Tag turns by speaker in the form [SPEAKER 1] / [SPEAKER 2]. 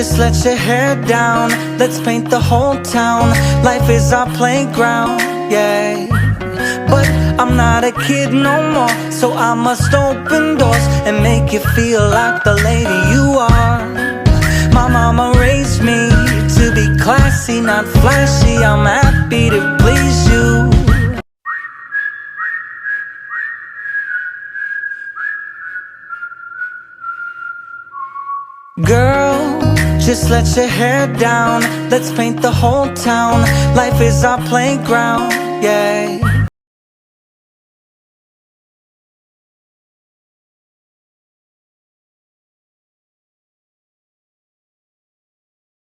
[SPEAKER 1] just let your hair down. Let's paint the whole town. Life is our playground, yeah. But I'm not a kid no more, so I must open doors and make you feel like the lady you are. My mama raised me to be classy, not flashy. I'm happy to please you. Girl, just let your hair down. Let's paint the whole town. Life is our playground, yeah.